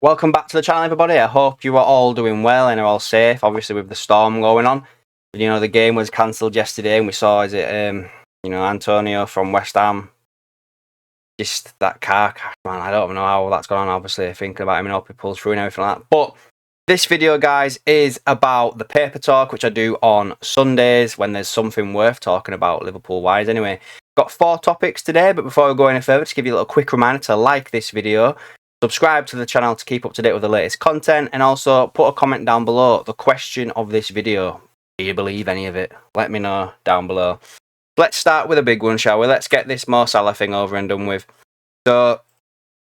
Welcome back to the channel, everybody. I hope you are all doing well and are all safe. Obviously, with the storm going on, the game was cancelled yesterday, and we saw Antonio from West Ham. Just that car crash, man. I don't know how that's gone on. Obviously, thinking about him and hope he pulls through and everything like that. But this video, guys, is about the paper talk, which I do on Sundays when there's something worth talking about Liverpool-wise. Anyway, got 4 topics today, but before we go any further, just give you a little quick reminder to like this video. Subscribe to the channel to keep up to date with the latest content, and also put a comment down below the question of this video. Do you believe any of it? Let me know down below. Let's start with a big one, shall we? Let's get this Mo Salah thing over and done with. So,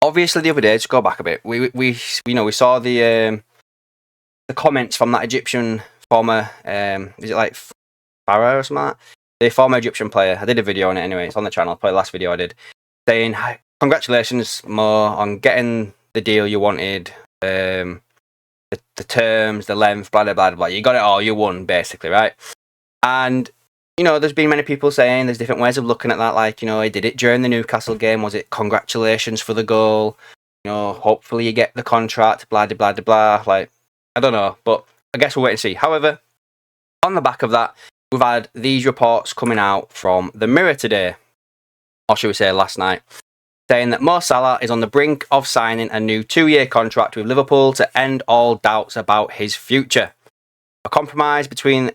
obviously the other day, just go back a bit, we saw the comments from that Egyptian former, is it like Farah or something like that? The former Egyptian player. I did a video on it anyway, it's on the channel, probably the last video I did, saying, congratulations, Mo, on getting the deal you wanted, the terms, the length, blah, blah, blah, blah. You got it all, you won, basically, right? And, there's been many people saying there's different ways of looking at that, like, he did it during the Newcastle game. Was it congratulations for the goal? Hopefully you get the contract, blah, blah, blah, blah. Like, I don't know, but I guess we'll wait and see. However, on the back of that, we've had these reports coming out from the Mirror today, or should we say last night, saying that Mo Salah is on the brink of signing a new 2-year contract with Liverpool to end all doubts about his future. A compromise between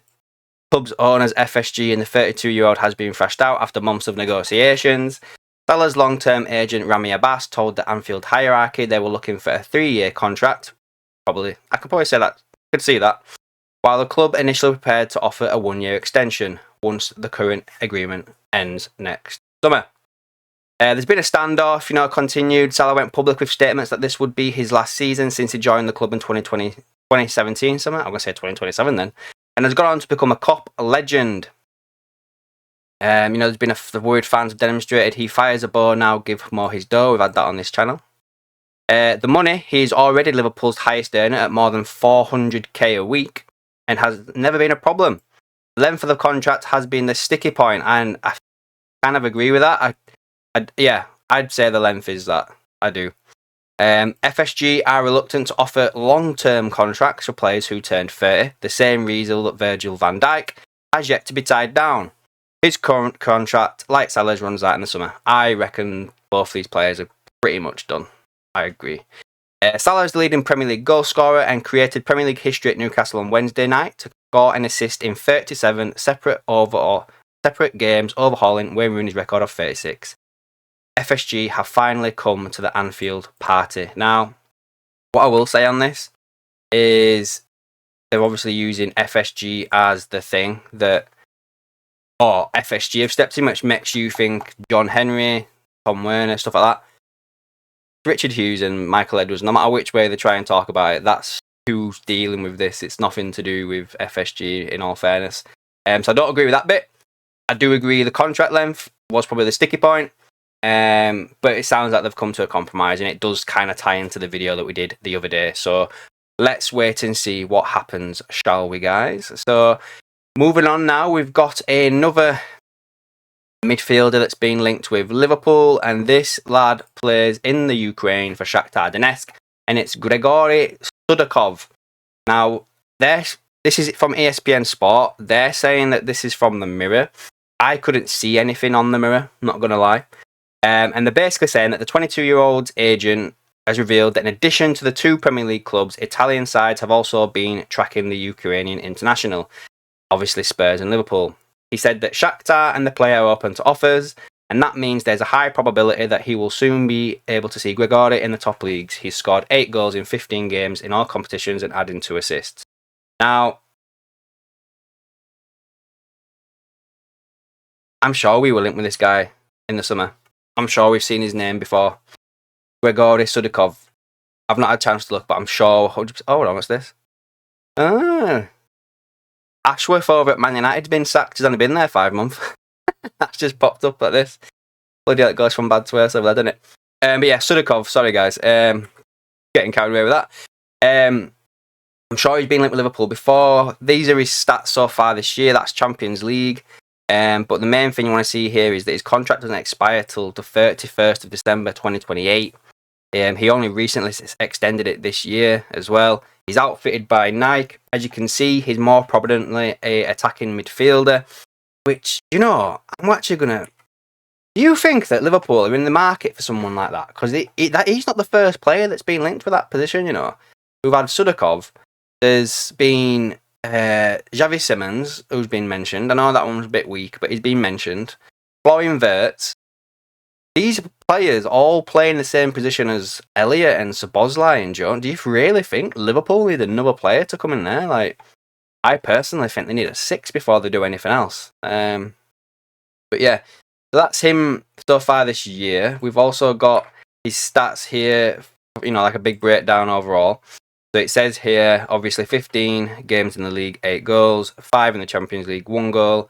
club's owners FSG and the 32-year-old has been thrashed out after months of negotiations. Salah's long-term agent Rami Abbas told the Anfield hierarchy they were looking for a 3-year contract. I could probably say that. Could see that. While the club initially prepared to offer a 1-year extension once the current agreement ends next summer. There's been a standoff, continued. Salah went public with statements that this would be his last season since he joined the club in 2017, I'm going to say 2027 then, and has gone on to become a Kop legend. There's been the worried fans have demonstrated he fires a ball now, give Mo his dough. We've had that on this channel. The money, he's already Liverpool's highest earner at more than 400k a week and has never been a problem. The length of the contract has been the sticky point, and I kind of agree with that. I'd say the length is that. I do. FSG are reluctant to offer long-term contracts for players who turned 30, the same reason that Virgil van Dijk has yet to be tied down. His current contract, like Salah's, runs out in the summer. I reckon both these players are pretty much done. I agree. Salah is the leading Premier League goal scorer and created Premier League history at Newcastle on Wednesday night to score and assist in 37 separate games, overhauling Wayne Rooney's record of 36. FSG have finally come to the Anfield party. Now, what I will say on this is they're obviously using FSG as the thing that, FSG have stepped in, which makes you think John Henry, Tom Werner, stuff like that. Richard Hughes and Michael Edwards, no matter which way they try and talk about it, that's who's dealing with this. It's nothing to do with FSG, in all fairness. So I don't agree with that bit. I do agree the contract length was probably the sticky point. But it sounds like they've come to a compromise, and it does kind of tie into the video that we did the other day. So let's wait and see what happens, shall we, guys? So moving on now, we've got another midfielder that's been linked with Liverpool, and this lad plays in the Ukraine for Shakhtar Donetsk, and it's Georgiy Sudakov. Now, this is from ESPN Sport. They're saying that this is from the Mirror. I couldn't see anything on the Mirror, not going to lie. And they're basically saying that the 22-year-old's agent has revealed that in addition to the 2 Premier League clubs, Italian sides have also been tracking the Ukrainian international, obviously Spurs and Liverpool. He said that Shakhtar and the player are open to offers, and that means there's a high probability that he will soon be able to see Georgiy in the top leagues. He's scored 8 goals in 15 games in all competitions and adding 2 assists. Now, I'm sure we were linked with this guy in the summer. I'm sure we've seen his name before. Georgiy Sudakov. I've not had a chance to look, but I'm sure 100%. Oh, hold on, what's this? Ashworth over at Man United's been sacked. He's only been there 5 months. That's just popped up like this. Bloody hell, it goes from bad to worse over there, doesn't it? But yeah, Sudakov, sorry guys. Getting carried away with that. I'm sure he's been linked with Liverpool before. These are his stats so far this year. That's Champions League. But the main thing you want to see here is that his contract doesn't expire till the 31st of December 2028. He only recently extended it this year as well. He's outfitted by Nike. As you can see, he's more prominently a attacking midfielder, which, you know, I'm actually going to... Do you think that Liverpool are in the market for someone like that? Because he's not the first player that's been linked with that position, you know. We've had Sudakov. There's been Xavi Simons, who's been mentioned. I know that one's a bit weak, but he's been mentioned. Florian Wirtz. These players all play in the same position as Elliott and Szoboszlai and Jones. Do you really think Liverpool need another player to come in there? Like, I personally think they need a 6 before they do anything else. But yeah, so that's him so far this year. We've also got his stats here, you know, like a big breakdown overall. So it says here, obviously, 15 games in the league, 8 goals, 5 in the Champions League, 1 goal.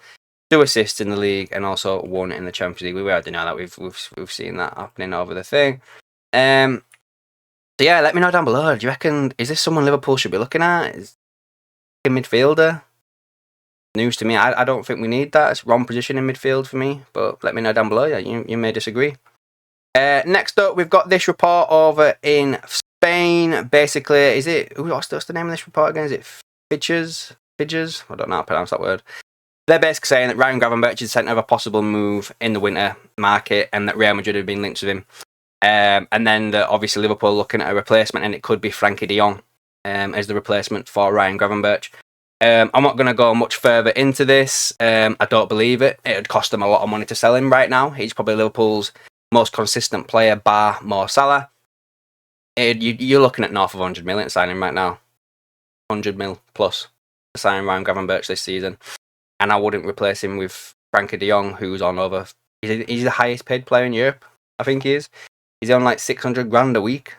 2 assists in the league and also 1 in the Champions League. We already know that we've seen that happening over the thing. So yeah, let me know down below. Do you reckon, is this someone Liverpool should be looking at? Is a midfielder? News to me. I don't think we need that. It's wrong position in midfield for me. But let me know down below. Yeah, you may disagree. Next up, we've got this report over in Spain. Basically, is it what's the name of this report again? Is it Fidges? I don't know how to pronounce that word. They're basically saying that Ryan Gravenberch is centre of a possible move in the winter market and that Real Madrid have been linked with him. And then that obviously Liverpool are looking at a replacement and it could be Frankie de Jong as the replacement for Ryan Gravenberch. I'm not going to go much further into this. I don't believe it. It would cost them a lot of money to sell him right now. He's probably Liverpool's most consistent player, bar Mo Salah. You're looking at north of 100 million signing right now. 100 mil plus to sign Ryan Gravenberch this season. And I wouldn't replace him with Frankie de Jong, who's on over... He's the highest paid player in Europe, I think he is. He's on like 600 grand a week.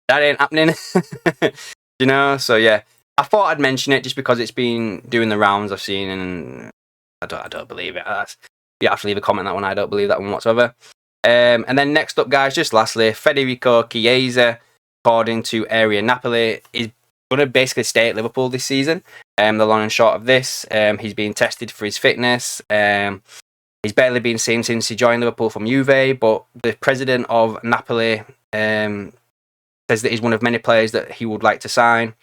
That ain't happening. You know, so yeah. I thought I'd mention it just because it's been doing the rounds I've seen, and I don't believe it. You have to leave a comment on that one. I don't believe that one whatsoever. And then next up, guys, just lastly, Federico Chiesa, according to Area Napoli, is going to basically stay at Liverpool this season. The long and short of this, he's been tested for his fitness. He's barely been seen since he joined Liverpool from Juve, but the president of Napoli says that he's one of many players that he would like to sign.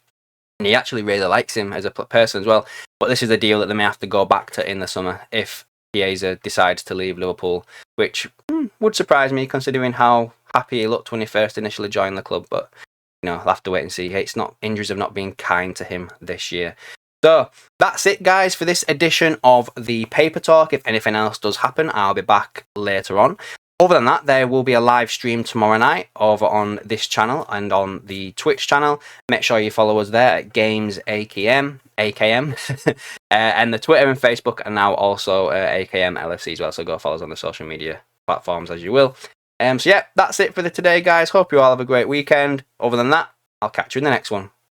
And he actually really likes him as a person as well. But this is a deal that they may have to go back to in the summer if Chiesa decides to leave Liverpool, which would surprise me considering how happy he looked when he first initially joined the club. But you know, I'll have to wait and see. Injuries have not been kind to him this year. So that's it, guys, for this edition of the Paper Talk. If anything else does happen, I'll be back later on. Other than that, there will be a live stream tomorrow night over on this channel and on the Twitch channel. Make sure you follow us there at Games AKM. And the Twitter and Facebook are now also AKM LFC as well. So go follow us on the social media platforms as you will. So yeah, that's it for today, guys. Hope you all have a great weekend. Other than that, I'll catch you in the next one.